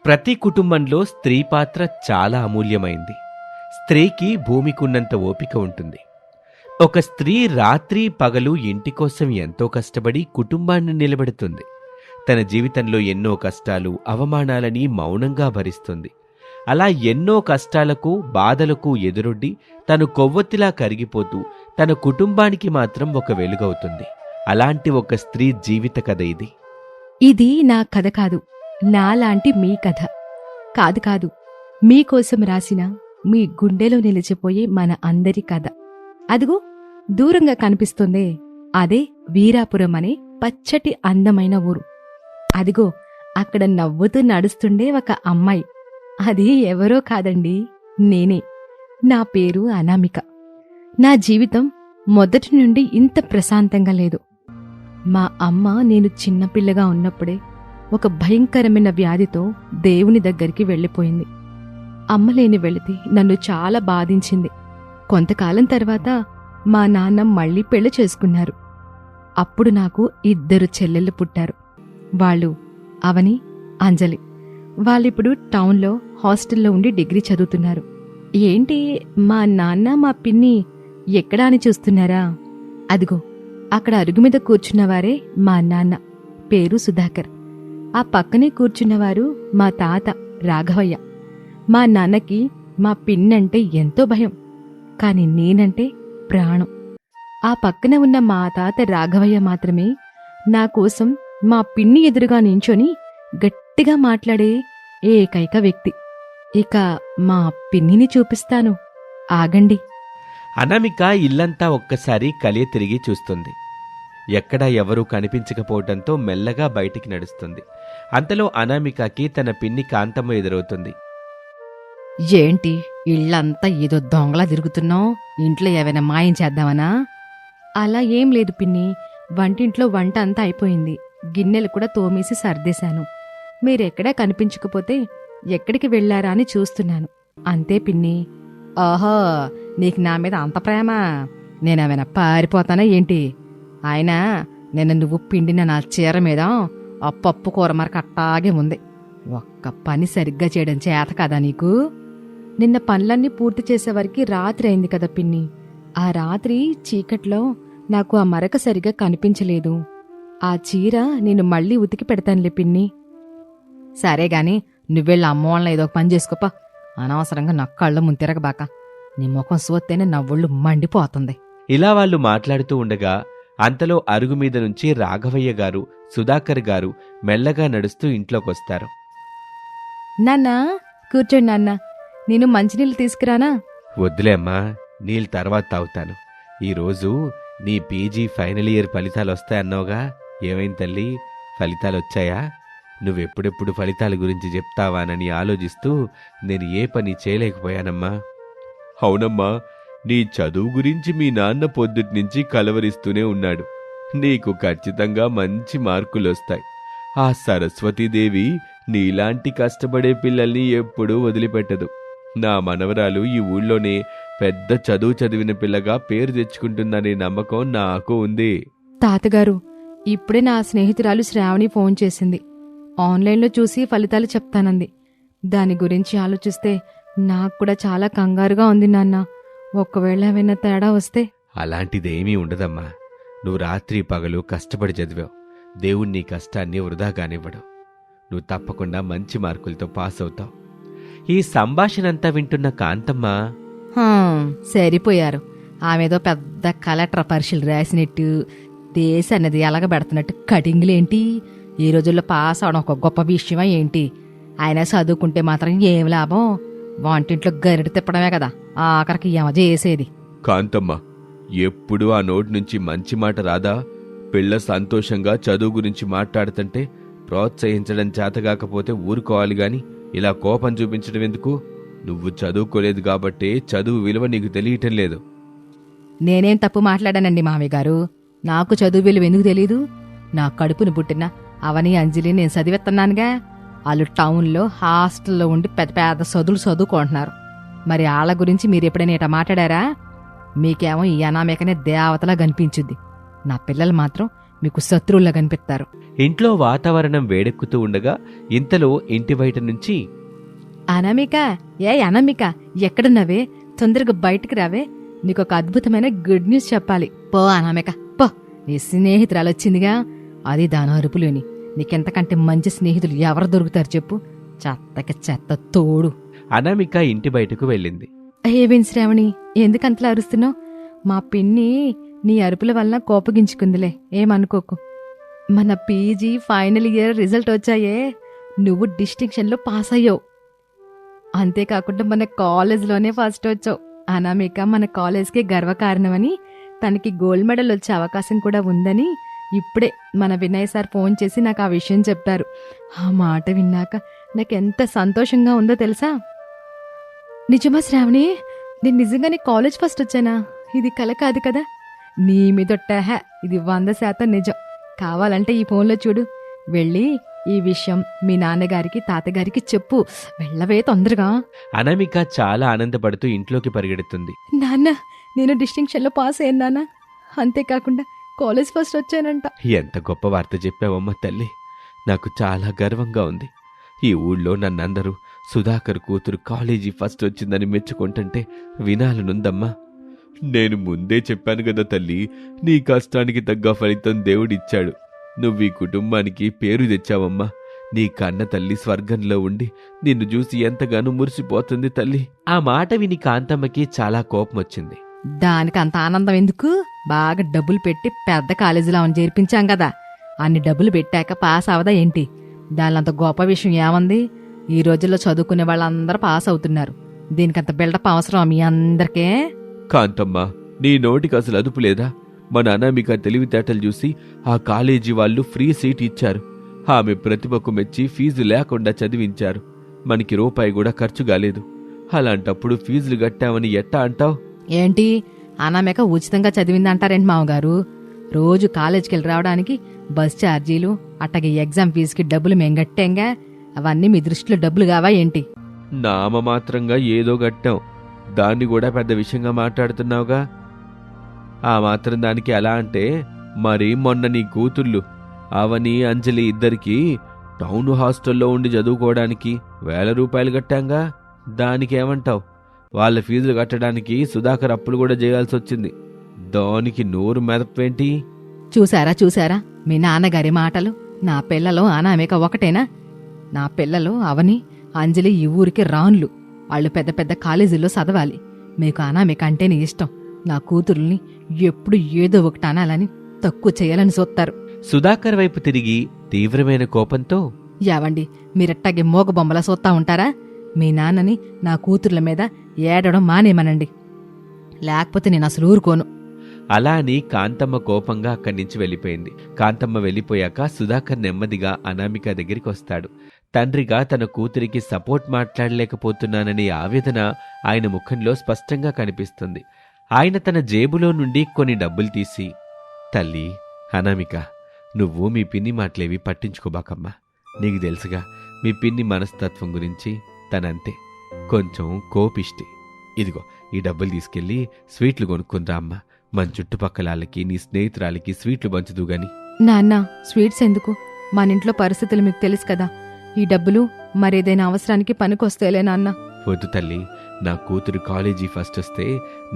ప్రతి కుటుంబంలో స్త్రీ పాత్ర చాలా అమూల్యమైంది. స్త్రీకి భూమికున్నంత ఓపిక ఉంటుంది. ఒక స్త్రీ రాత్రి పగలు ఇంటి కోసం ఎంతో కష్టపడి కుటుంబాన్ని నిలబెడుతుంది. తన జీవితంలో ఎన్నో కష్టాలు అవమానాలని మౌనంగా భరిస్తుంది. అలా ఎన్నో కష్టాలకు బాధలకు ఎదురొడ్డి తను కొవ్వొత్తిలా కరిగిపోతూ తన కుటుంబానికి మాత్రం ఒక వెలుగవుతుంది. అలాంటి ఒక స్త్రీ జీవిత కథ ఇది. ఇది నా కథ కాదు, నాలాంటి మీ కథ కాదు, మీకోసం రాసిన మీ గుండెలో నిలిచిపోయే మన అందరి కథ. అదిగో దూరంగా కనిపిస్తుందే, అదే వీరాపురం అనే పచ్చటి అందమైన ఊరు. అదిగో అక్కడ నవ్వుతూ నడుస్తుండే ఒక అమ్మాయి. అది ఎవరో కాదండి, నేనే. నా పేరు అనామిక. నా జీవితం మొదటి నుండి ఇంత ప్రశాంతంగా లేదు. మా అమ్మ నేను చిన్నపిల్లగా ఉన్నప్పుడే ఒక భయంకరమైన వ్యాధితో దేవుని దగ్గరికి వెళ్ళిపోయింది. అమ్మలేని వెళితే నన్ను చాలా బాధించింది. కొంతకాలం తర్వాత మా నాన్న మళ్ళీ పెళ్లి చేసుకున్నారు. అప్పుడు నాకు 2 చెల్లెళ్ళు పుట్టారు. వాళ్ళు అవని, అంజలి. వాళ్ళిప్పుడు టౌన్లో హాస్టల్లో ఉండి డిగ్రీ చదువుతున్నారు. ఏంటి మా నాన్న మా పిన్ని ఎక్కడా అని చూస్తున్నారా? అదిగో అక్కడ అరుగు మీద కూర్చున్నవారే మా నాన్న, పేరు సుధాకర్. ఆ పక్కనే కూర్చున్నవారు మా తాత రాఘవయ్య. మా నాన్నకి మా పిన్నంటే ఎంతో భయం, కాని నేనంటే ప్రాణం. ఆ పక్కన ఉన్న మా తాత రాఘవయ్య మాత్రమే నా కోసం మా పిన్ని ఎదురుగా నించొని గట్టిగా మాట్లాడే ఏకైక వ్యక్తి. ఇక మా పిన్నిని చూపిస్తాను, ఆగండి. అనామిక ఇల్లంతా ఒక్కసారి కలియ తిరిగి చూస్తుంది. ఎక్కడా ఎవరూ కనిపించకపోవటంతో మెల్లగా బయటికి నడుస్తుంది. అంతలో అనామికకి తన పిన్ని కాంతమ్మ ఎదురవుతుంది. ఏంటి ఇళ్లంతా ఏదో దొంగలా తిరుగుతున్నావు? ఇంట్లో ఏవైనా మాయం చేద్దామనా? అలా ఏం లేదు పిన్ని, వంటింట్లో వంట అంతా అయిపోయింది. గిన్నెలు కూడా తోమేసి సర్దేశాను. మీరెక్కడా కనిపించకపోతే ఎక్కడికి వెళ్లారా అని చూస్తున్నాను, అంతే పిన్ని. ఓహో, నీకు నా మీద అంత ప్రేమ? నేనేమైనా పారిపోతానా ఏంటి? అయినా నిన్న నువ్వు పిండిన నా చీర మీద ఆ పప్పు కూర మరక అట్టాగే ఉంది. ఒక్క పని సరిగ్గా చేయడం చేత కదా నీకు? నిన్న పనులన్నీ పూర్తి చేసేవరకు రాత్రి అయింది కదా పిన్ని. ఆ రాత్రి చీకట్లో నాకు ఆ మరక సరిగ్గా కనిపించలేదు. ఆ చీర నేను మళ్ళీ ఉతికి పెడతానులే పిన్ని. సరేగాని నువ్వెళ్ళి అమ్మవాళ్ళని ఏదో పని చేసుకోపా. అనవసరంగా నా కళ్ళ ముంతిరగబాక. నీ ముఖం సోత్తేనే నా ఒళ్ళు మండిపోతుంది. ఇలా వాళ్ళు మాట్లాడుతూ ఉండగా అంతలో అరుగు మీద నుంచి రాఘవయ్య గారు, సుధాకర్ గారు మెల్లగా నడుస్తూ ఇంట్లోకొస్తారు. నాన్నా కూర్చోండి నాన్న, నేను మంచినీళ్ళు తీసుకురానా? వద్దులే అమ్మా, నీళ్ళు తర్వాత తాగుతాను. ఈరోజు నీ పీజీ ఫైనల్ ఇయర్ ఫలితాలొస్తాయన్నావుగా, ఏమైంది తల్లి? ఫలితాలొచ్చాయా? నువ్వెప్పుడెప్పుడు ఫలితాల గురించి చెప్తావానని ఆలోచిస్తూ నేను ఏ పని చేయలేకపోయానమ్మా. అవునమ్మా, నీ చదువు గురించి మీ నాన్న పొద్దుట్నుంచి కలవరిస్తూనే ఉన్నాడు. నీకు ఖచ్చితంగా మంచి మార్కులొస్తాయి. ఆ సరస్వతీదేవి నీలాంటి కష్టపడే పిల్లల్ని ఎప్పుడూ వదిలిపెట్టదు. నా మనవరాలు ఈ ఊళ్ళోనే పెద్ద చదువు చదివిన పిల్లగా పేరు తెచ్చుకుంటుందనే నమ్మకం నాకు ఉంది. తాతగారు, ఇప్పుడే నా స్నేహితురాలు శ్రావణి ఫోన్ చేసింది. ఆన్లైన్లో చూసి ఫలితాలు చెప్తానంది. దాని గురించి ఆలోచిస్తే నాకు కూడా చాలా కంగారుగా ఉంది నాన్న. ఒకవేళ ఏమైనా తేడా వస్తే? అలాంటిదేమీ ఉండదమ్మా. నువ్వు రాత్రి పగలు కష్టపడి చదివావు. దేవుడు నీ కష్టాన్ని వృధా కానివ్వడు. నువ్వు తప్పకుండా మంచి మార్కులతో పాస్ అవుతావు. ఈ సంభాషణంతా వింటున్న కాంతమ్మ, సరిపోయారు. ఆమెదో పెద్ద కలెక్టర్ పరీక్షలు రాసినట్టు, దేశాన్నది ఎలగబెడుతున్నట్టు కటింగ్లేంటి? ఈ రోజుల్లో పాస్ అవడం ఒక గొప్ప విషయమా ఏంటి? ఆయన చదువుకుంటే మాత్రం ఏం లాభం? వంటింట్లో గరిట తిప్పడమే కదా ఆఖరికి ఏమ చేసేది. కాంతమ్మ, ఎప్పుడూ ఆ నోటి నుంచి మంచి మాట రాదా? పిల్ల సంతోషంగా చదువు గురించి మాట్లాడుతుంటే ప్రోత్సహించడం చేతగాకపోతే ఊరుకోవాలి గాని ఇలా కోపం చూపించడం ఎందుకు? నువ్వు చదువుకోలేదు కాబట్టే చదువు విలువ నీకు తెలియటం లేదు. నేనేం తప్పు మాట్లాడానండి మామయ్య గారు? నాకు చదువు విలువ ఎందుకు తెలీదు? నా కడుపును పుట్టిన అవని, అంజలి నేను చదివేస్తున్నానుగా. వాళ్ళు టౌన్లో హాస్టల్లో ఉండి పెద్ద పెద్ద చదువులు చదువుకుంటున్నారు. మరి వాళ్ళ గురించి మీరు ఎప్పుడైనా ఇట మాట్లాడారా? మీకేమో ఈ అనామికనే దేవతలా కనిపించుద్ది. నా పిల్లలు మాత్రం మీకు శత్రువుల్లా కనిపిస్తారు. ఇంట్లో వాతావరణం వేడెక్కుతూ ఉండగా ఇంతలో ఇంటి బయట నుంచి అనామిక, అనామిక, ఎక్కడున్నావే? తొందరగా బయటికి రావే. నీకొక అద్భుతమైన గుడ్ న్యూస్ చెప్పాలి. పో అనామిక, పో. నీ స్నేహితురాలు వచ్చిందిగా, అది దాని అరుపులోని. నీకెంతకంటే మంచి స్నేహితులు ఎవరు దొరుకుతారు చెప్పు? చెత్తకి చెత్త తోడు. అనామిక ఇంటి బయటకు వెళ్ళింది. ఏవేం శ్రావణి, ఎందుకంతలా అరుస్తున్నావు? మా పిన్ని నీ అరుపుల వలన కోపగించుకుందిలే, ఏమనుకోకు. మన పీజీ ఫైనల్ ఇయర్ రిజల్ట్ వచ్చాయే, నువ్వు డిస్టింక్షన్లో పాస్ అయ్యావు. అంతేకాకుండా మన కాలేజ్లోనే ఫస్ట్ వచ్చావు. అనామిక మన కాలేజ్కే గర్వకారణమని, తనకి గోల్డ్ మెడల్ వచ్చే అవకాశం కూడా ఉందని ఇప్పుడే మన వినయ్ సార్ ఫోన్ చేసి నాకు ఆ విషయం చెప్పారు. ఆ మాట విన్నాక నాకెంత సంతోషంగా ఉందో తెలుసా? నిజమా శ్రావణి? నేను నిజంగానే కాలేజ్ ఫస్ట్ వచ్చానా? ఇది కల కాదు కదా? నీ మీదొట్టాహ, ఇది 100% నిజం. కావాలంటే ఈ ఫోన్లో చూడు. వెళ్ళి ఈ విషయం మీ నాన్నగారికి తాతగారికి చెప్పు. వెళ్ళవే తొందరగా. అనామిక చాలా ఆనందపడుతూ ఇంట్లోకి పరిగెడుతుంది. నాన్న, నేను డిస్టింక్షన్లో పాస్ అయ్యాను నాన్న. అంతేకాకుండా కాలేజ్ ఫస్ట్ వచ్చానంట. ఎంత గొప్ప వార్త చెప్పావమ్మ తల్లి. నాకు చాలా గర్వంగా ఉంది. ఈ ఊళ్ళో నన్నందరూ సుధాకర్ కూతురు కాలేజీ ఫస్ట్ వచ్చిందని మెచ్చుకుంటుంటే వినాలనుందమ్మా. నేను ముందే చెప్పాను కదా తల్లి, నీ కష్టానికి తగ్గ ఫలితం దేవుడిచ్చాడు. నువ్వు ఈ కుటుంబానికి పేరు తెచ్చావమ్మా. నీ కన్న తల్లి స్వర్గంలో ఉండి నిన్ను చూసి ఎంతగానో మురిసిపోతుంది తల్లి. ఆ మాట విని కాంతమ్మకి చాలా కోపం వచ్చింది. దానికి అంత ఆనందం ఎందుకు? బాగా డబ్బులు పెట్టి పెద్ద కాలేజీలో ఆమెను చేర్పించాం కదా, అన్ని డబ్బులు పెట్టాక పాస్ అవదా ఏంటి? దానిలో గొప్ప విషయం ఏముంది? ఈ రోజుల్లో చదువుకునే వాళ్ళందరూ పాస్ అవుతున్నారు. దీనికంత బిల్డప్ అవసరం మీ అందరికే? కాంతమ్మ, నీ నోటికి అసలు అదుపు లేదా? మన అనామిక తెలివితేటలు చూసి ఆ కాలేజీ వాళ్ళు ఫ్రీ సీట్ ఇచ్చారు. ఆమె ప్రతిభకు మెచ్చి ఫీజు లేకుండా చదివించారు. మనకి రూపాయి కూడా ఖర్చు కాలేదు. అలాంటప్పుడు ఫీజులు కట్టామని ఎట్టా అంటావు? ఏంటి, అనామిక ఉచితంగా చదివిందంటారేంటి మామగారు? రోజు కాలేజీకి వెళ్ళి రావడానికి బస్ ఛార్జీలు, అట్టగే ఎగ్జామ్ ఫీజుకి డబ్బులు మేం గట్టాంగా. అవన్నీ మీ దృష్టిలో డబ్బులు కావా ఏంటి? నామమాత్రంగా ఏదో గట్టాం, దాన్ని కూడా పెద్ద విషయంగా మాట్లాడుతున్నావుగా. ఆ మాత్రం దానికి ఎలా అంటే, మరి మొన్న నీ కూతుళ్ళు అవని అంజలి ఇద్దరికి టౌన్ హాస్టల్లో ఉండి చదువుకోవడానికి 1000 రూపాయలు కట్టాంగా. దానికేమంటావు? వాళ్ళ ఫీజులు కట్టడానికి సుధాకర్ అప్పులు కూడా చేయాల్సి వచ్చింది. దానికి నోరు మెదపేంటి? చూసారా మీ నాన్నగారి మాటలు? నా పిల్లలు అనామిక ఒకటేనా? నా పిల్లలు అవని అంజలి ఈ ఊరికి రాన్లు. వాళ్ళు పెద్ద పెద్ద కాలేజీల్లో చదవాలి. మీకు అనామిక అంటేనే ఇష్టం. నా కూతుర్ని ఎప్పుడు ఏదో ఒకటి అనాలని, తక్కువ చేయాలని చూస్తారు. సుధాకర్ వైపు తిరిగి తీవ్రమైన కోపంతో, యావండి, మీరట్టాగే మోగబొమ్మలా చూస్తా ఉంటారా? మీ నాన్నని నా కూతుర్ల మీద ఏడడం మానేమనండి, లేకపోతే నేను అసలు ఊరుకోను. అలా అని కాంతమ్మ కోపంగా అక్కడి నుంచి వెళ్ళిపోయింది. కాంతమ్మ వెళ్ళిపోయాక సుధాకర్ నెమ్మదిగా అనామిక దగ్గరికి వస్తాడు. తండ్రిగా తన కూతురికి సపోర్ట్ మాట్లాడలేకపోతున్నాననే ఆవేదన ఆయన ముఖంలో స్పష్టంగా కనిపిస్తుంది. ఆయన తన జేబులో నుండి కొన్ని డబ్బులు తీసి, తల్లి అనామిక, నువ్వు మీ పిన్ని మాటలేవి పట్టించుకోబాకమ్మా. నీకు తెలుసుగా మీ పిన్ని మనస్తత్వం గురించి. తనంతే, కొంచెం కోపిష్టి. ఇదిగో ఈ డబ్బులు తీసుకెళ్లి స్వీట్లు కొనుక్కుందా అమ్మా. మన చుట్టుపక్కలాళ్ళకి, నీ స్నేహితురాలకి స్వీట్లు పంచుదు గాని. నాన్న, స్వీట్స్ ఎందుకు? మన ఇంట్లో పరిస్థితులు మీకు తెలుసు కదా. ఈ డబ్బులు మరేదైనా అవసరానికి పనికొస్తేలే నాన్న. వద్దు తల్లి, నా కూతురు కాలేజీ ఫస్ట్ వస్తే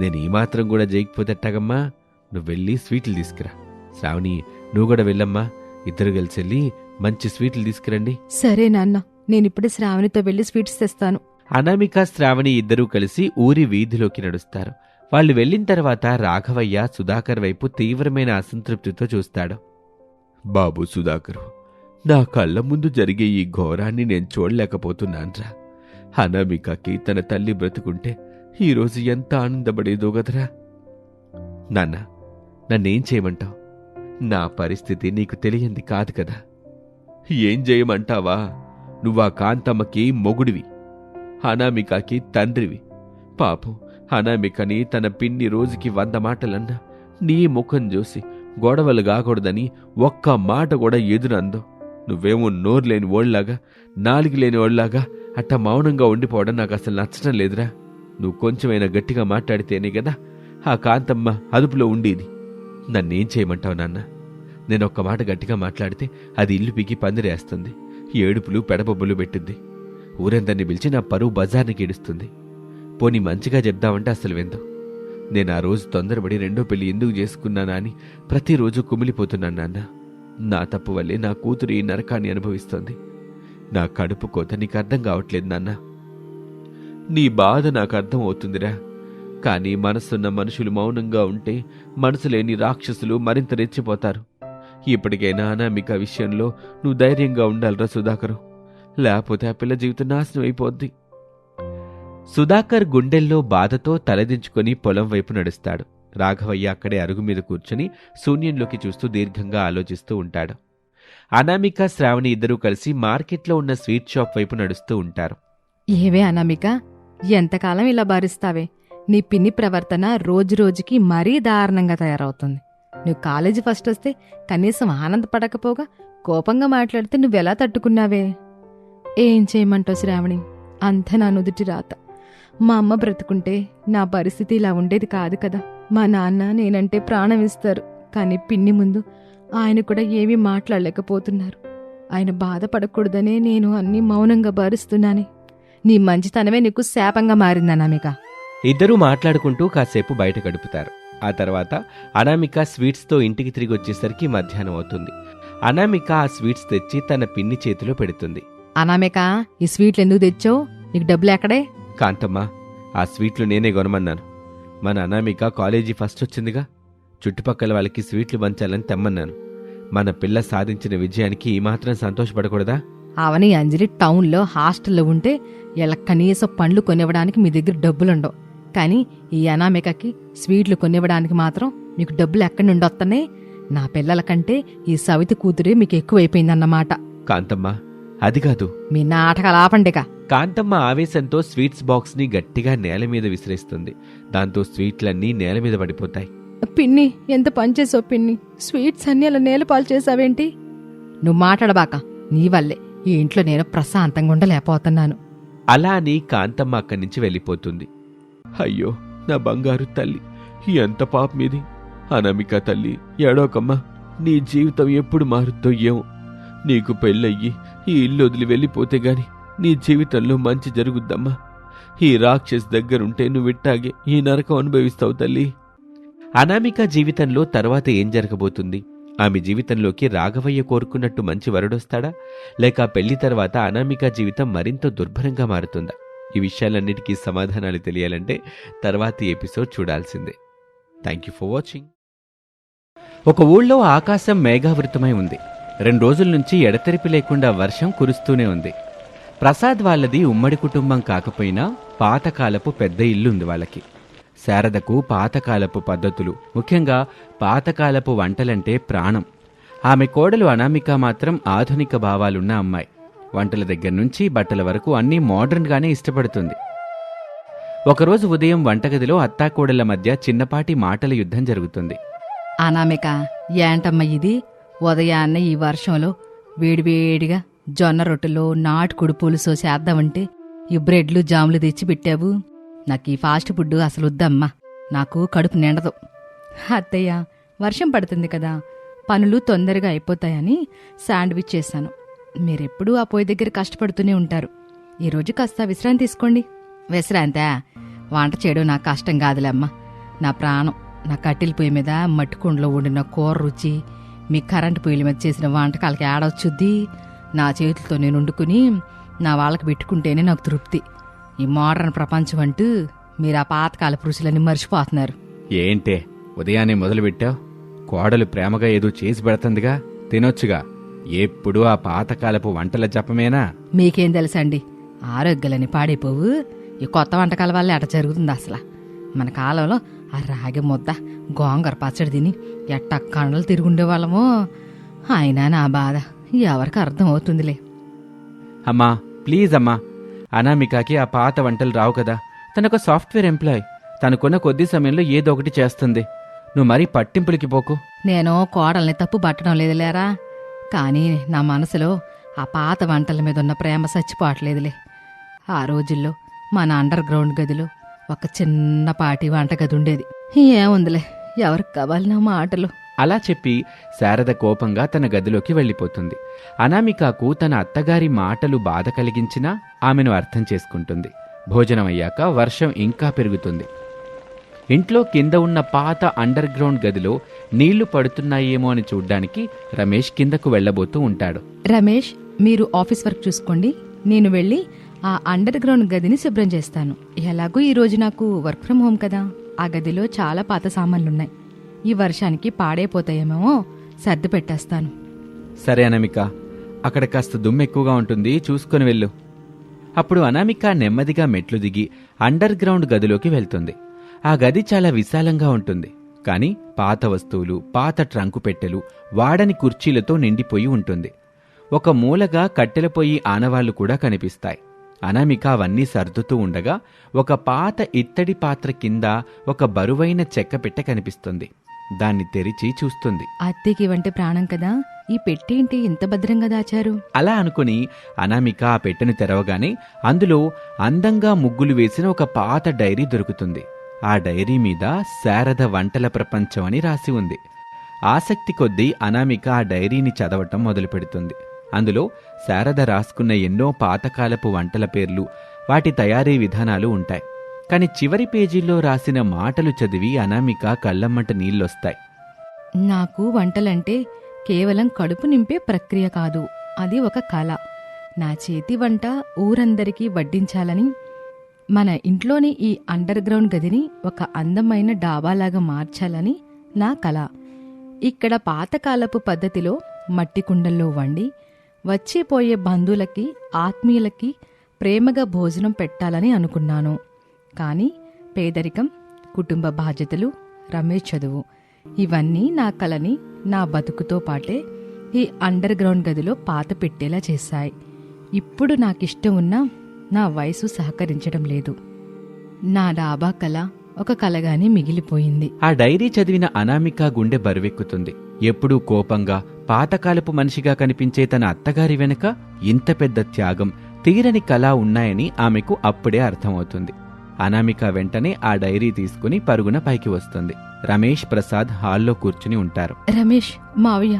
నేను ఈ మాత్రం కూడా చేయకపోతేట్టగమ్మా. నువ్వు వెళ్ళి స్వీట్లు తీసుకురా. శ్రావణి, నువ్వు కూడా వెళ్ళమ్మా. ఇద్దరు కలిసి వెళ్ళి మంచి స్వీట్లు తీసుకురండి. సరే నాన్న, నేనిప్పుడే శ్రావణితో వెళ్ళి స్వీట్స్ తెస్తాను. అనామిక, శ్రావణి ఇద్దరూ కలిసి ఊరి వీధిలోకి నడుస్తారు. వాళ్ళు వెళ్ళిన తర్వాత రాఘవయ్య సుధాకర్ వైపు తీవ్రమైన అసంతృప్తితో చూస్తాడు. బాబు సుధాకరు, నా కళ్ళ ముందు జరిగే ఈ ఘోరాన్ని నేను చూడలేకపోతున్నాన్రా. అనామికకి తన తల్లి బ్రతుకుంటే ఈరోజు ఎంత ఆనందపడేదో గదరా. నాన్న, నన్నేం చేయమంటావు? నా పరిస్థితి నీకు తెలియంది కాదు కదా. ఏం చేయమంటావా? నువ్వా కాంతమ్మకి మొగుడివి, అనామికకి తండ్రివి. పాపం అనామికని తన పిన్ని రోజుకి 100 మాటలన్నా నీ ముఖం చూసి గొడవలు కాకూడదని ఒక్క మాట కూడా ఎదురందో. నువ్వేమో నోరు లేని ఓళ్లాగా, నాలుగు లేని ఓళ్లాగా అట్ట మౌనంగా ఉండిపోవడం నాకు అసలు నచ్చడం లేదురా. నువ్వు కొంచెమైనా గట్టిగా మాట్లాడితేనే కదా ఆ కాంతమ్మ అదుపులో ఉండేది. నన్నేం చేయమంటావు నాన్న? నేను ఒక్క మాట గట్టిగా మాట్లాడితే అది ఇల్లు పీకి పందిరేస్తుంది, ఏడుపులు పెడబొబ్బులు పెట్టింది, ఊరందరినీ పిలిచి నా పరువు బజార్ని ఈడుస్తుంది. పోనీ మంచిగా చెప్దామంటే అసలు విందు. నేను ఆ రోజు తొందరపడి రెండో పెళ్లి ఎందుకు చేసుకున్నానా అని ప్రతిరోజు కుమిలిపోతున్నాను నాన్న. నా తప్పు వల్లే నా కూతురు ఈ నరకాన్ని అనుభవిస్తోంది. నా కడుపు కోత నీకు అర్థం కావట్లేదు నాన్న. నీ బాధ నాకు అర్థం అవుతుందిరా, కానీ మనసున్న మనుషులు మౌనంగా ఉంటే మనసు లేని రాక్షసులు మరింత రెచ్చిపోతారు. ఇప్పటికైనా అనామిక విషయంలో నువ్వు ధైర్యంగా ఉండాలిరా సుధాకరు, లేకపోతే ఆ పిల్ల జీవితం నాశనం అయిపోద్ది. సుధాకర్ గుండెల్లో బాధతో తలదించుకొని పొలం వైపు నడుస్తాడు. రాఘవయ్య అక్కడే అరుగు మీద కూర్చుని శూన్యంలోకి చూస్తూ దీర్ఘంగా ఆలోచిస్తూ ఉంటాడు. అనామిక, శ్రావణి ఇద్దరూ కలిసి మార్కెట్లో ఉన్న స్వీట్ షాప్ వైపు నడుస్తూ ఉంటారు. ఏవే అనామిక, ఎంతకాలం ఇలా భరిస్తావే? నీ పిన్ని ప్రవర్తన రోజురోజుకి మరీ దారుణంగా తయారవుతుంది. నువ్వు కాలేజీ ఫస్ట్ వస్తే కనీసం ఆనందపడకపోగా కోపంగా మాట్లాడితే నువ్వెలా తట్టుకున్నావే? ఏం చేయమంటావు శ్రావణి, అంత నా నుదుటి రాత. మా అమ్మ బ్రతుకుంటే నా పరిస్థితి ఇలా ఉండేది కాదు కదా. మా నాన్న నేనంటే ప్రాణం ఇస్తారు, కానీ పిన్ని ముందు ఆయన కూడా ఏమీ మాట్లాడలేకపోతున్నారు. ఆయన బాధపడకూడదనే నేను అన్నీ మౌనంగా భరిస్తున్నానే. నీ మంచితనమే నీకు శాపంగా మారిందనామిక. ఇద్దరూ మాట్లాడుకుంటూ కాసేపు బయట గడుపుతారు. ఆ తర్వాత అనామిక స్వీట్స్తో ఇంటికి తిరిగి వచ్చేసరికి మధ్యాహ్నం అవుతుంది. అనామిక ఆ స్వీట్స్ తెచ్చి తన పిన్ని చేతిలో పెడుతుంది. అనామిక, ఈ స్వీట్లు ఎందుకు తెచ్చావు? నీకు డబ్బులు ఎక్కడే? కాంతమ్మ, ఆ స్వీట్లు నేనే కొనమన్నాను. మన అనామిక కాలేజీ ఫస్ట్ వచ్చిందిగా, చుట్టుపక్కల వాళ్ళకి స్వీట్లు పంచాలని తెమ్మన్నాను. మన పిల్ల సాధించిన విజయానికి ఈ మాత్రం సంతోషపడకూడదా? అవని అంజలి టౌన్లో హాస్టల్లో ఉంటే ఇలా కనీసం పండ్లు కొనివ్వడానికి మీ దగ్గర డబ్బులుండవు, కానీ ఈ అనామికకి స్వీట్లు కొనివ్వడానికి మాత్రం మీకు డబ్బులు ఎక్కడి నుండి వస్తున్నాయి? నా పిల్లల కంటే ఈ సవితి కూతురే మీకు ఎక్కువైపోయిందన్నమాట. కాంతమ్మ, అది కాదు. మీ నాటకాలు ఆపండిగా. కాంతమ్మ ఆవేశంతో స్వీట్స్ బాక్స్ ని గట్టిగా నేల మీద విసిరేస్తుంది. దాంతో స్వీట్లన్నీ నేల మీద పడిపోతాయి. పిన్ని, ఎంత పనిచేసావు పిన్ని, స్వీట్స్ అన్నీ అలా నేలపాలు చేసావేంటి? నువ్వు మాట్లాడబాక, నీ వల్లే ఈ ఇంట్లో నేను ప్రశాంతంగా ఉండలేకపోతున్నాను. అలా అని కాంతమ్మ అక్కడి నుంచి వెళ్ళిపోతుంది. అయ్యో నా బంగారు తల్లి, ఎంత పాపమీది. అనామిక తల్లి, ఏడోకమ్మా, నీ జీవితం ఎప్పుడు మారుద్దో ఏమో. నీకు పెళ్ళయ్యి ఈ ఇల్లు వదిలి వెళ్ళిపోతే గాని నీ జీవితంలో మంచి జరుగుద్దమ్మా. ఈ రాక్షస్ దగ్గరుంటే నువ్విట్టాగే ఈ నరకం అనుభవిస్తావు తల్లి. అనామిక జీవితంలో తర్వాత ఏం జరగబోతుంది? ఆమె జీవితంలోకి రాఘవయ్య కోరుకున్నట్టు మంచి వరుడొస్తాడా, లేక పెళ్లి తర్వాత అనామిక జీవితం మరింత దుర్భరంగా మారుతుందా? ఈ విషయాలన్నిటికీ సమాధానాలు తెలియాలంటే తర్వాతి ఎపిసోడ్ చూడాల్సిందే. Thank you for watching. ఒక ఊళ్ళో ఆకాశం మేఘావృతమై ఉంది. 2 రోజుల నుంచి ఎడతెరిపి లేకుండా వర్షం కురుస్తూనే ఉంది. ప్రసాద్ వాళ్ళది ఉమ్మడి కుటుంబం కాకపోయినా పాతకాలపు పెద్ద ఇల్లుంది వాళ్ళకి. శారదకు పాతకాలపు పద్ధతులు, ముఖ్యంగా పాతకాలపు వంటలంటే ప్రాణం. ఆమె కోడలు అనామిక మాత్రం ఆధునిక భావాలున్న అమ్మాయి. వంటల దగ్గర నుంచి బట్టల వరకు అన్నీ మోడర్న్గానే ఇష్టపడుతుంది. ఒకరోజు ఉదయం వంటగదిలో అత్తాకోడళ్ల మధ్య చిన్నపాటి మాటల యుద్ధం జరుగుతుంది. అనామిక, ఏంటమ్మ ఇది? ఉదయాన్నే ఈ వర్షంలో వేడివేడిగా జొన్న రొట్టెలో నాటుకుడు పులుసు చేద్దామంటే ఈ బ్రెడ్లు జాములు తెచ్చి పెట్టావు. నాకు ఈ ఫాస్ట్ ఫుడ్ అసలు వద్దమ్మా, నాకు కడుపు నిండదు. అత్తయ్య, వర్షం పడుతుంది కదా, పనులు తొందరగా అయిపోతాయని శాండ్విచ్ చేశాను. మీరెప్పుడూ ఆ పొయ్యి దగ్గర కష్టపడుతూనే ఉంటారు, ఈరోజు కాస్త విశ్రాంతి తీసుకోండి. విశ్రాంతా? వంట చేయడం నాకు కష్టం కాదులేమ్మా, నా ప్రాణం. నా కట్టెల పొయ్యి మీద మట్టికుండలో వండిన కూర రుచి మీ కరెంటు పొయ్యిల మీద చేసిన వంటకాలకి ఆడవచ్చుద్ది. నా చేతులతో నేను వండుకుని నా వాళ్ళకి పెట్టుకుంటేనే నాకు తృప్తి. ఈ మోడర్న్ ప్రపంచం అంటూ మీరు ఆ పాతకాల రుచులన్నీ మర్చిపోతున్నారు. ఏంటే ఉదయాన్నే మొదలుపెట్టావు? కోడలు ప్రేమగా ఏదో చేసి పెడుతుందిగా, తినొచ్చుగా. ఎప్పుడూ ఆ పాతకాలపు వంటల జపమేనా? మీకేం తెలుసండి, ఆరోగ్యాలని పాడైపోవు. ఈ కొత్త వంటకాల వల్ల ఎట జరుగుతుంది అసలు. మన కాలంలో ఆ రాగి ముద్ద గోంగూర పచ్చడి తిని ఎట్టా కండలు తిరుగుండేవాళ్ళమో. అయినా నా బాధ ఎవరికి అర్థం అవుతుందిలే. అమ్మా ప్లీజ్ అమ్మా, అనామికకి ఆ పాత వంటలు రావు కదా. తనొక సాఫ్ట్వేర్ ఎంప్లాయ్, తనకున్న కొద్ది సమయంలో ఏదో ఒకటి చేస్తుంది. నువ్వు మరీ పట్టింపులకి పోకు. నేను కోడల్ని తప్పు పట్టడం లేదులేరా, కానీ నా మనసులో ఆ పాత వంటల మీద ఉన్న ప్రేమ చచ్చిపోవట్లేదులే. ఆ రోజుల్లో మన అండర్ గ్రౌండ్ గదిలో ఒక చిన్నపాటి వంటగది ఉండేది. ఏముందిలే, ఎవరికి కావాలి నా మాటలు. అలా చెప్పి శారద కోపంగా తన గదిలోకి వెళ్ళిపోతుంది. అనామికకు తన అత్తగారి మాటలు బాధ కలిగించినా ఆమెను అర్థం చేసుకుంటుంది. భోజనమయ్యాక వర్షం ఇంకా పెరుగుతుంది. ఇంట్లో కింద ఉన్న పాత అండర్ గ్రౌండ్ గదిలో నీళ్లు పడుతున్నాయేమో అని చూడ్డానికి రమేష్ కిందకు వెళ్లబోతూ ఉంటాడు. రమేష్, మీరు ఆఫీస్ వర్క్ చూసుకోండి, నేను వెళ్ళి ఆ అండర్ గ్రౌండ్ గదిని శుభ్రం చేస్తాను. ఎలాగూ ఈరోజు నాకు వర్క్ ఫ్రం హోమ్ కదా, ఆ గదిలో చాలా పాత సామాన్లున్నాయి. ఈ వర్షానికి పాడైపోతాయేమో, సర్ది పెట్టేస్తాను. సరే అనామిక, అక్కడ కాస్త దుమ్ము ఎక్కువగా ఉంటుంది, చూసుకొని వెళ్ళు. అప్పుడు అనామిక నెమ్మదిగా మెట్లు దిగి అండర్ గ్రౌండ్ గదిలోకి వెళ్తుంది. ఆ గది చాలా విశాలంగా ఉంటుంది. కాని పాత వస్తువులు, పాత ట్రంకు పెట్టెలు, వాడని కుర్చీలతో నిండిపోయి ఉంటుంది. ఒక మూలగా కట్టెల పొయ్యి ఆనవాళ్లు కూడా కనిపిస్తాయి. అనామిక అవన్నీ సర్దుతూ ఉండగా ఒక పాత ఇత్తడి పాత్ర కింద ఒక బరువైన చెక్క పెట్టె కనిపిస్తుంది. దాన్ని తెరిచి చూస్తుంది. అత్తేకి వంటే ప్రాణం కదా, ఈ పెట్టేంటి ఇంత భద్రంగా దాచారు? అలా అనుకుని అనామిక ఆ పెట్టెను తెరవగానే అందులో అందంగా ముగ్గులు వేసిన ఒక పాత డైరీ దొరుకుతుంది. ఆ డైరీ మీద శారద వంటల ప్రపంచం అని రాసి ఉంది. ఆసక్తి కొద్దీ అనామిక ఆ డైరీని చదవటం మొదలుపెడుతుంది. అందులో శారద రాసుకున్న ఎన్నో పాతకాలపు వంటల పేర్లు, వాటి తయారీ విధానాలు ఉంటాయి. కాని చివరి పేజీల్లో రాసిన మాటలు చదివి అనామిక కళ్ళమ్మట నీళ్లొస్తాయి. నాకు వంటలంటే కేవలం కడుపు నింపే ప్రక్రియ కాదు, అది ఒక కళ. నా చేతి వంట ఊరందరికీ వడ్డించాలని, మన ఇంట్లోని ఈ అండర్ గ్రౌండ్ గదిని ఒక అందమైన డాబాలాగా మార్చాలని నా కళ. ఇక్కడ పాతకాలపు పద్ధతిలో మట్టి కుండల్లో వండి వచ్చిపోయే బంధువులకి, ఆత్మీయులకి ప్రేమగా భోజనం పెట్టాలని అనుకున్నాను. కానీ పేదరికం, కుటుంబ బాధ్యతలు, రమేష్ చదువు, ఇవన్నీ నా కలని నా బతుకుతో పాటే ఈ అండర్ గ్రౌండ్ గదిలో పాత పెట్టేలా చేశాయి. ఇప్పుడు నాకిష్టం ఉన్నా నా వయసు సహకరించడం లేదు. నా డాబా కళ ఒక కలగానే మిగిలిపోయింది. ఆ డైరీ చదివిన అనామిక గుండె బరువెక్కుతుంది. ఎప్పుడూ కోపంగా, పాతకాలపు మనిషిగా కనిపించే తన అత్తగారి వెనుక ఇంత పెద్ద త్యాగం, తీరని కళ ఉన్నాయని ఆమెకు అప్పుడే అర్థమవుతుంది. అనామిక వెంటనే ఆ డైరీ తీసుకుని పరుగున పైకి వస్తుంది. రమేష్, ప్రసాద్ హాల్లో కూర్చుని ఉంటారు. రమేష్, మావయ్య,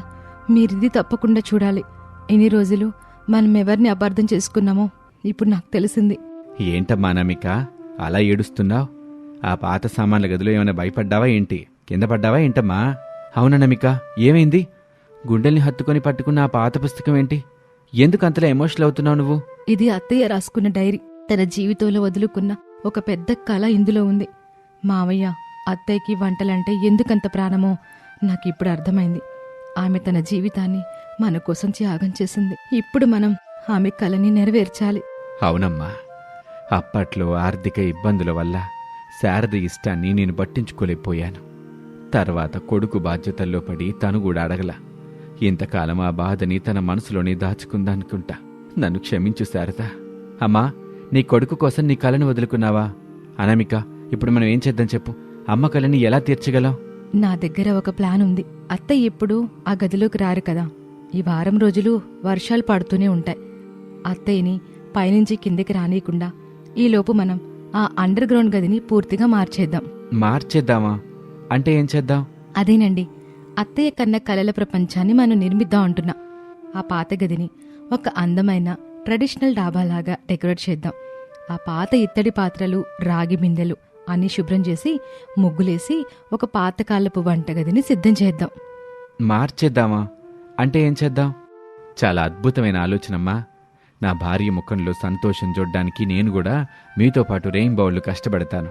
మీరిది తప్పకుండా చూడాలి. ఎన్ని రోజులు మనం ఎవరిని అపార్థం చేసుకున్నామో ఇప్పుడు నాకు తెలిసింది. ఏంటమ్మా అనామిక, అలా ఏడుస్తున్నావు? ఆ పాత సామాన్ల గదిలో ఏమైనా భయపడ్డావా ఏంటి? కింద పడ్డావా ఏంటమ్మా? అవుననామిక, ఏమైంది? గుండెల్ని హత్తుకొని పట్టుకున్న ఆ పాత పుస్తకం ఏంటి? ఎందుకు అంతలా ఎమోషనల్ అవుతున్నావు నువ్వు? ఇది అత్తయ్య రాసుకున్న డైరీ. తన జీవితంలో వదులుకున్న ఒక పెద్ద కళ ఇందులో ఉంది. మావయ్య, అత్తయ్యకి వంటలంటే ఎందుకంత ప్రాణమో నాకిప్పుడు అర్థమైంది. ఆమె తన జీవితాన్ని మన కోసం త్యాగం చేసింది. ఇప్పుడు మనం ఆమె కళని నెరవేర్చాలి. అవునమ్మా, అప్పట్లో ఆర్థిక ఇబ్బందుల వల్ల శారద ఇష్టాన్ని నేను పట్టించుకోలేకపోయాను. తర్వాత కొడుకు బాధ్యతల్లో పడి తను కూడా అడగల. ఇంతకాలం ఆ బాధని తన మనసులోనే దాచుకుందనుకుంటా. నన్ను క్షమించు శారద. అమ్మా, నీ కొడుకు కోసం నీ కళను వదులుకున్నావా? అనామిక, ఇప్పుడు మనం ఏం చేద్దాం చెప్పు. అమ్మ కళని ఎలా తీర్చగలం? నా దగ్గర ఒక ప్లాన్ ఉంది. అత్తయ్య ఎప్పుడు ఆ గదిలోకి రారు కదా. ఈ వారం రోజులు వర్షాలు పడుతూనే ఉంటాయి. అత్తయ్యని పైనుంచి కిందికి రానీయకుండా ఈలోపు మనం ఆ అండర్ గ్రౌండ్ గదిని పూర్తిగా మార్చేద్దాం. మార్చేద్దామా? అంటే ఏం చేద్దాం? అదేనండి, అత్తయ్య కన్న కలల ప్రపంచాన్ని మనం నిర్మిద్దాం అంటున్నా. ఆ పాత గదిని ఒక అందమైన ట్రెడిషనల్ డాబాలాగా డెకరేట్ చేద్దాం. ఆ పాత ఇత్తడి పాత్రలు, రాగి బిందెలు అన్నీ శుభ్రం చేసి ముగ్గులేసి ఒక పాతకాలపు వంటగదిని సిద్ధం చేద్దాం. మార్చేద్దామా? అంటే ఏం చేద్దాం? చాలా అద్భుతమైన ఆలోచనమ్మా. నా భార్య ముఖంలో సంతోషం చూడ్డానికి నేను కూడా మీతో పాటు రెయిన్బౌళ్ళు కష్టపడతాను.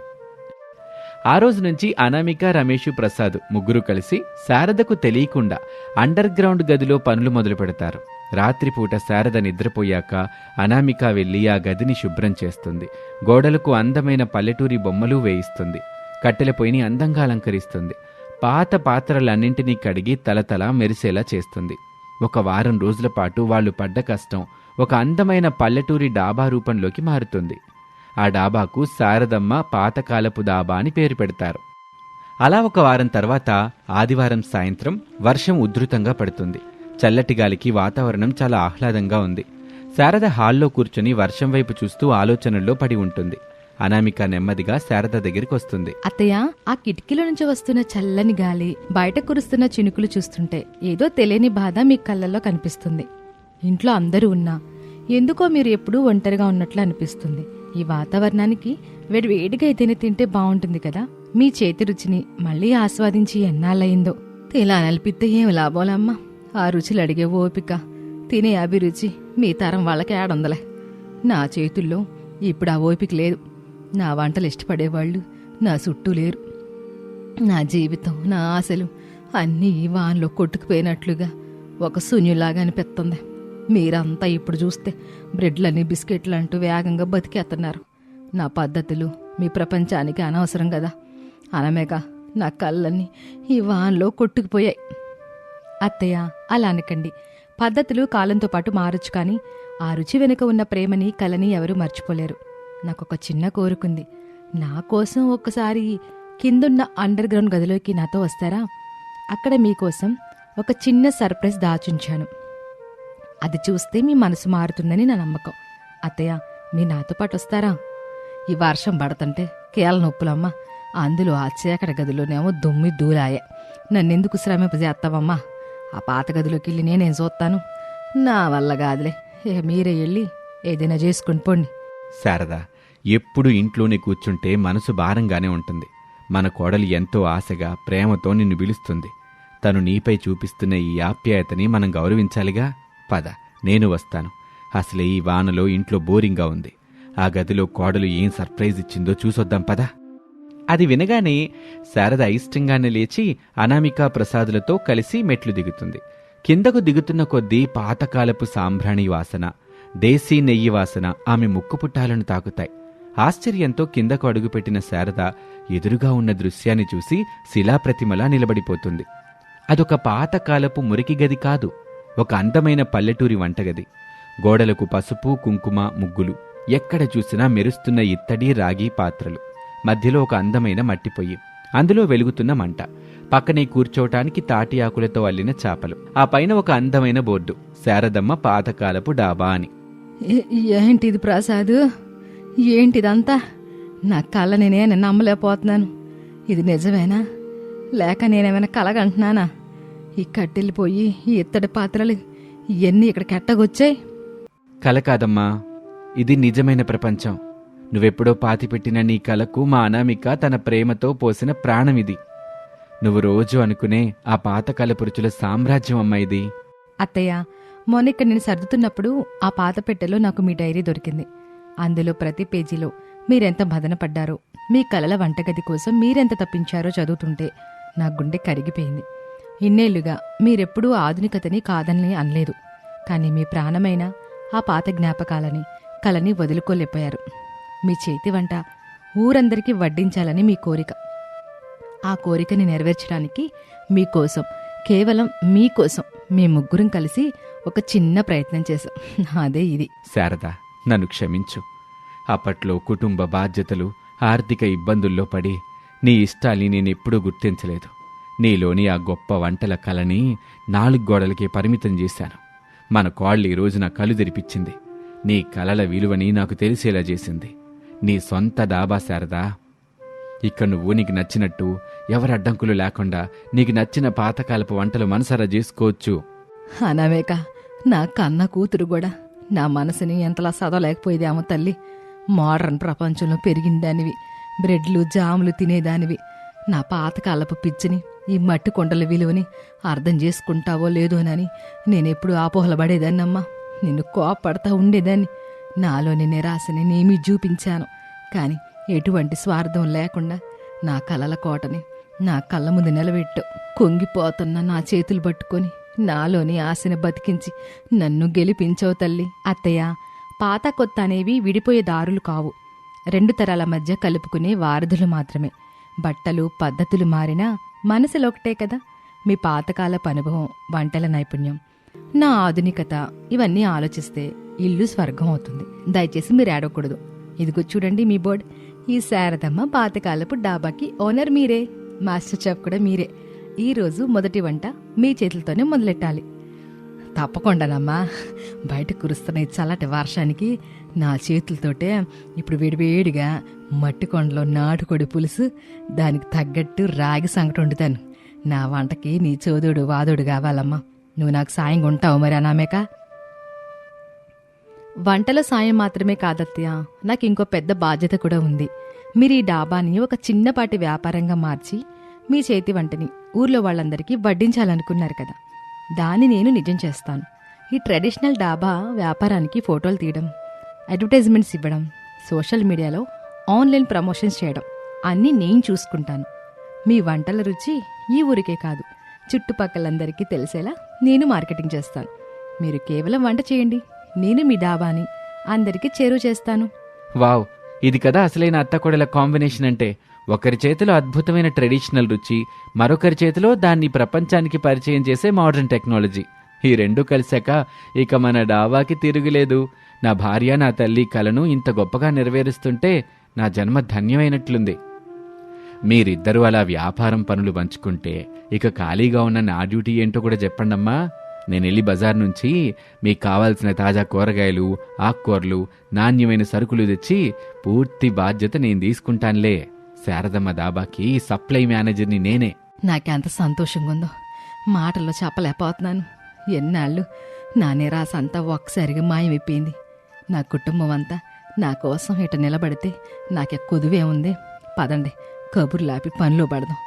ఆ రోజు నుంచి అనామిక, రమేష్, ప్రసాద్ ముగ్గురు కలిసి శారదకు తెలియకుండా అండర్ గ్రౌండ్ గదిలో పనులు మొదలు పెడతారు. రాత్రిపూట శారద నిద్రపోయాక అనామిక వెళ్లి ఆ గదిని శుభ్రం చేస్తుంది. గోడలకు అందమైన పల్లెటూరి బొమ్మలు వేయిస్తుంది. కట్టెల పొయ్యిని అందంగా అలంకరిస్తుంది. పాత పాత్రలన్నింటినీ కడిగి తలతల మెరిసేలా చేస్తుంది. ఒక వారం రోజుల పాటు వాళ్లు పడ్డ కష్టం ఒక అందమైన పల్లెటూరి డాబా రూపంలోకి మారుతుంది. ఆ డాబాకు శారదమ్మ పాతకాలపు డాబా అని పేరు పెడతారు. అలా ఒక వారం తర్వాత ఆదివారం సాయంత్రం వర్షం ఉధృతంగా పడుతుంది. చల్లటి గాలికి వాతావరణం చాలా ఆహ్లాదంగా ఉంది. శారద హాల్లో కూర్చుని వర్షం వైపు చూస్తూ ఆలోచనల్లో పడి ఉంటుంది. అనామిక నెమ్మదిగా శారద దగ్గరికి వస్తుంది. అత్తయ్య, ఆ కిటికీలో నుంచి వస్తున్న చల్లని గాలి, బయట కురుస్తున్న చినుకులు చూస్తుంటే ఏదో తెలియని బాధ మీ కళ్ళల్లో కనిపిస్తుంది. ఇంట్లో అందరూ ఉన్నా ఎందుకో మీరు ఎప్పుడూ ఒంటరిగా ఉన్నట్లు అనిపిస్తుంది. ఈ వాతావరణానికి వేడివేడిగా ఏదైనా తింటే బాగుంటుంది కదా. మీ చేతి రుచిని మళ్ళీ ఆస్వాదించి ఎన్నాళ్ళయిందో. ఇలా నలిపితే ఏం లాభాలమ్మా. ఆ రుచులు అడిగే ఓపిక, తినే అభిరుచి మీ తరం వాళ్ళకి ఏడుందలే. నా చేతుల్లో ఇప్పుడు ఆ ఓపిక లేదు. నా వంటలు ఇష్టపడేవాళ్ళు నా చుట్టూ లేరు. నా జీవితం, నా ఆశలు అన్నీ ఈ వాన్లో కొట్టుకుపోయినట్లుగా ఒక శూన్యులాగా అనిపిస్తుంది. మీరంతా ఇప్పుడు చూస్తే బ్రెడ్లని బిస్కెట్లు అంటూ వేగంగా బతికేస్తున్నారు. నా పద్ధతులు మీ ప్రపంచానికి అనవసరం కదా. అనమేగా నా కళ్ళన్నీ ఈ వాన్లో కొట్టుకుపోయాయి. అత్తయ్య, అలా అనకండి. పద్ధతులు కాలంతో పాటు మారొచ్చు, కానీ ఆ రుచి వెనుక ఉన్న ప్రేమని, కళని ఎవరూ మర్చిపోలేరు. నాకొక చిన్న కోరుకుంది. నా కోసం ఒక్కసారి కిందున్న అండర్ గ్రౌండ్ గదిలోకి నాతో వస్తారా? అక్కడ మీకోసం ఒక చిన్న సర్ప్రైజ్ దాచుంచాను. అది చూస్తే మీ మనసు మారుతుందని నా నమ్మకం. అత్తయ్య, మీ నాతో పాటు వస్తారా? ఈ వర్షం పడుతుంటే కేల నొప్పులమ్మా. అందులో ఆ చీకటి గదిలోనేమో దుమ్మి దూలాయే. నన్నెందుకు శ్రమింప చేస్తావమ్మా? ఆ పాత గదిలోకి వెళ్ళి నేనేం చూస్తాను? నా వల్ల కాదులే. ఇక మీరే వెళ్ళి ఏదైనా చేసుకుని పోండి. శారద, ఎప్పుడు ఇంట్లోనే కూర్చుంటే మనసు భారంగానే ఉంటుంది. మన కోడలు ఎంతో ఆశగా, ప్రేమతో నిన్ను పిలుస్తుంది. తను నీపై చూపిస్తున్న ఈ ఆప్యాయతని మనం గౌరవించాలిగా. పద, నేను వస్తాను. అసలే ఈ వానలో ఇంట్లో బోరింగ్గా ఉంది. ఆ గదిలో కోడలు ఏం సర్ప్రైజ్ ఇచ్చిందో చూసొద్దాం పద. అది వినగానే శారద అయిష్టంగానే లేచి అనామికా ప్రసాదులతో కలిసి మెట్లు దిగుతుంది. కిందకు దిగుతున్న కొద్దీ పాతకాలపు సాంబ్రాణి వాసన, దేశీ నెయ్యి వాసన ఆమె ముక్కుపుట్టాలను తాకుతాయి. ఆశ్చర్యంతో కిందకు అడుగుపెట్టిన శారద ఎదురుగా ఉన్న దృశ్యాన్ని చూసి శిలాప్రతిమలా నిలబడిపోతుంది. అదొక పాతకాలపు మురికి గది కాదు, ఒక అందమైన పల్లెటూరి వంటగది. గోడలకు పసుపు, కుంకుమ ముగ్గులు, ఎక్కడ చూసినా మెరుస్తున్న ఇత్తడి, రాగి పాత్రలు, మధ్యలో ఒక అందమైన మట్టిపొయ్యి, అందులో వెలుగుతున్న మంట, పక్కనే కూర్చోటానికి తాటి ఆకులతో అల్లిన చాపలు, ఆ పైన ఒక అందమైన బోర్డు, శారదమ్మ పాతకాలపు డాబా అని. ఏంటిది ప్రసాద్? ఏంటిదంతా? నా కళ్ళ నేనే నమ్మలేకపోతున్నాను. ఇది నిజమేనా, లేక నేనేమైనా కలగంటున్నానా? ఈ కట్టెళ్ళిపోయి ఈ ఇత్తడి పాత్రలు ఇవన్నీ ఇక్కడ కెట్టగొచ్చాయి. కల కాదమ్మా, ఇది నిజమైన ప్రపంచం. నువ్వెప్పుడో పాతిపెట్టిన నీ కలకు మా అనామిక తన ప్రేమతో పోసిన ప్రాణమిది. నువ్వు రోజు అనుకునే ఆ పాతకాలపు రుచుల సామ్రాజ్యం అమ్మా ఇది. అత్తయ్య, మొన్న ఇక్కడ నేను సర్దుతున్నప్పుడు ఆ పాత పెట్టెలో నాకు మీ డైరీ దొరికింది. అందులో ప్రతి పేజీలో మీరెంత బదన పడ్డారో, మీ కలల వంటగది కోసం మీరెంత తప్పించారో చదువుతుంటే నా గుండె కరిగిపోయింది. ఇన్నేళ్లుగా మీరెప్పుడూ ఆధునికతని కాదని అనలేదు, కానీ మీ ప్రాణమైన ఆ పాత జ్ఞాపకాలని, కలని వదులుకోలేకపోయారు. మీ చేతి వంట ఊరందరికీ వడ్డించాలని మీ కోరిక. ఆ కోరికని నెరవేర్చడానికి మీకోసం, కేవలం మీకోసం మీ ముగ్గురం కలిసి ఒక చిన్న ప్రయత్నం చేశాం. అదే ఇది. శారద, నన్ను క్షమించు. అప్పట్లో కుటుంబ బాధ్యతలు, ఆర్థిక ఇబ్బందుల్లో పడి నీ ఇష్టాల్ని నేనెప్పుడూ గుర్తించలేదు. నీలోని ఆ గొప్ప వంటల కలని 4 గోడలకే పరిమితం చేశాను. మన కోళ్ళ ఈ రోజున కళ్ళు తెరిపించింది. నీ కలల విలువని నాకు తెలిసేలా చేసింది. నీ సొంత డాబా శారదా. ఇక్కడ నువ్వు నీకు నచ్చినట్టు, ఎవరి అడ్డంకులు లేకుండా నీకు నచ్చిన పాతకాలపు వంటలు మనసారా చేసుకోవచ్చు. అనవేక, నా కన్న కూతురు కూడా నా మనసుని ఎంతలా చదవలేకపోయేదేమో తల్లి. మోడర్న్ ప్రపంచంలో పెరిగిందానివి, బ్రెడ్లు జాములు తినేదానివి. నా పాతకాలపు పిచ్చిని, ఈ మట్టి కొండల విలువని అర్థం చేసుకుంటావో లేదోనని నేనెప్పుడు ఆపోహలపడేదాన్నమ్మా. నిన్ను కోపడతా ఉండేదాన్ని. నాలోని నిరాశని నేమీ చూపించాను, కాని ఎటువంటి స్వార్థం లేకుండా నా కలల కోటని నా కళ్ళ ముందు నిలబెట్టు. కొంగిపోతున్న నా చేతులు పట్టుకొని నాలోని ఆశని బతికించి నన్ను గెలిపించవు తల్లి. అత్తయ్య, పాత కొత్త అనేవి విడిపోయే దారులు కావు, 2 తరాల మధ్య కలుపుకునే వారధులు మాత్రమే. బట్టలు, పద్ధతులు మారినా మనసులో ఒకటే కదా. మీ పాతకాలపు అనుభవం, వంటల నైపుణ్యం, నా ఆధునికత, ఇవన్నీ ఆలోచిస్తే ఇల్లు స్వర్గం అవుతుంది. దయచేసి మీరు ఏడవకూడదు. ఇదిగో చూడండి మీ బోర్డ్. ఈ శారదమ్మ పాతకాలపు డాబాకి ఓనర్ మీరే, మాస్టర్ చెఫ్ కూడా మీరే. ఈరోజు మొదటి వంట మీ చేతులతోనే మొదలెట్టాలి. తప్పకుండానమ్మా. బయట కురుస్తున్న ఈ చల్లటి వర్షానికి నా చేతులతోటే ఇప్పుడు వేడివేడిగా మట్టి కొండలో నాటుకోడి పులుసు, దానికి తగ్గట్టు రాగి సంగటి వండుతాను. నా వంటకి నీ చోదుడు వాదోడు కావాలమ్మా. నువ్వు నాకు సాయంగా ఉంటావు మరి అనామేక? వంటలో సాయం మాత్రమే కాదత్తయ్య, నాకు ఇంకో పెద్ద బాధ్యత కూడా ఉంది. మీరు ఈ డాబాని ఒక చిన్నపాటి వ్యాపారంగా మార్చి మీ చేతి వంటని ఊర్లో వాళ్ళందరికీ వడ్డించాలనుకున్నారు కదా, దాన్ని నేను నిజం చేస్తాను. ఈ ట్రెడిషనల్ డాబా వ్యాపారానికి ఫోటోలు తీయడం, అడ్వర్టైజ్మెంట్స్ ఇవ్వడం, సోషల్ మీడియాలో ఆన్లైన్ ప్రమోషన్స్ చేయడం అన్నీ నేను చూసుకుంటాను. మీ వంటల రుచి ఈ ఊరికే కాదు, చుట్టుపక్కలందరికీ తెలిసేలా నేను మార్కెటింగ్ చేస్తాను. మీరు కేవలం వంట చేయండి, నేను మీ డాబాని అందరికీ చేరువ చేస్తాను. వావ్, ఇది కదా అసలైన అత్తకోడల కాంబినేషన్ అంటే. ఒకరి చేతిలో అద్భుతమైన ట్రెడిషనల్ రుచి, మరొకరి చేతిలో దాన్ని ప్రపంచానికి పరిచయం చేసే మోడర్న్ టెక్నాలజీ. ఈ రెండూ కలిశాక ఇక మన డాబాకి తిరుగులేదు. నా భార్య, నా తల్లి కలను ఇంత గొప్పగా నెరవేరుస్తుంటే నా జన్మ ధన్యమైనట్లుంది. మీరిద్దరూ అలా వ్యాపారం పనులు పంచుకుంటే ఇక ఖాళీగా ఉన్న నా డ్యూటీ ఏంటో కూడా చెప్పండమ్మా. నేను వెళ్ళి బజార్ నుంచి మీకు కావాల్సిన తాజా కూరగాయలు, ఆకుకూరలు, నాణ్యమైన సరుకులు తెచ్చి పూర్తి బాధ్యత నేను తీసుకుంటానులే. శారదమ్మ దాబాకి సప్లై మేనేజర్ని నేనే. నాకెంత సంతోషంగా ఉందో మాటల్లో చెప్పలేకపోతున్నాను. ఎన్నాళ్ళు నా నిరాశ అంతా ఒక్కసారిగా మాయమైపోయింది. నా కుటుంబం అంతా నా కోసం ఇట నిలబడితే నాకే కొదువే ఉంది. పదండి, కబుర్లాపి పనిలో పడదాం.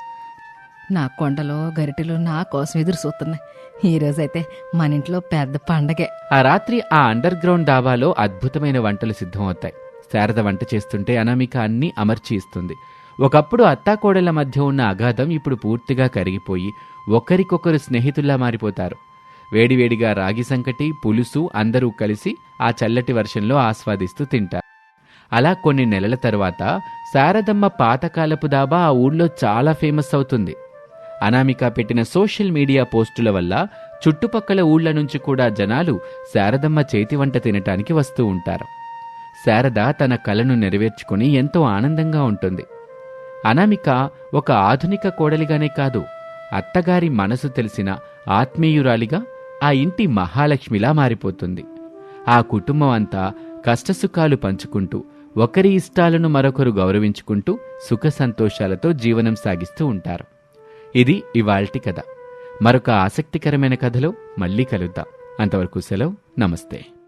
నా కొండలో గరిటెలు నా కోసం ఎదురు చూస్తున్నాయి. ఈరోజైతే మన ఇంట్లో పెద్ద పండగే. ఆ రాత్రి ఆ అండర్ గ్రౌండ్ డాబాలో అద్భుతమైన వంటలు సిద్ధమవుతాయి. శారద వంట చేస్తుంటే అనామిక అన్నీ అమర్చి ఇస్తుంది. ఒకప్పుడు అత్తాకోడళ్ల మధ్య ఉన్న అగాధం ఇప్పుడు పూర్తిగా కరిగిపోయి ఒకరికొకరు స్నేహితుల్లా మారిపోతారు. వేడివేడిగా రాగి సంకటి, పులుసు అందరూ కలిసి ఆ చల్లటి వర్షంలో ఆస్వాదిస్తూ తింటారు. అలా కొన్ని నెలల తర్వాత శారదమ్మ పాతకాలపు దాబా ఆ ఊళ్ళో చాలా ఫేమస్ అవుతుంది. అనామిక పెట్టిన సోషల్ మీడియా పోస్టుల వల్ల చుట్టుపక్కల ఊళ్ళ నుంచి కూడా జనాలు శారదమ్మ చేతి వంట తినటానికి వస్తూ ఉంటారు. శారద తన కలను నెరవేర్చుకుని ఎంతో ఆనందంగా ఉంటుంది. అనామిక ఒక ఆధునిక కోడలిగానే కాదు, అత్తగారి మనసు తెలిసిన ఆత్మీయురాలిగా ఆ ఇంటి మహాలక్ష్మిలా మారిపోతుంది. ఆ కుటుంబం అంతా కష్టసుఖాలు పంచుకుంటూ, ఒకరి ఇష్టాలను మరొకరు గౌరవించుకుంటూ సుఖ సంతోషాలతో జీవనం సాగిస్తూ ఉంటారు. ఇది ఇవాల్టి కథ. మరొక ఆసక్తికరమైన కథలో మళ్ళీ కలుద్దాం. అంతవరకు సెలవు. నమస్తే.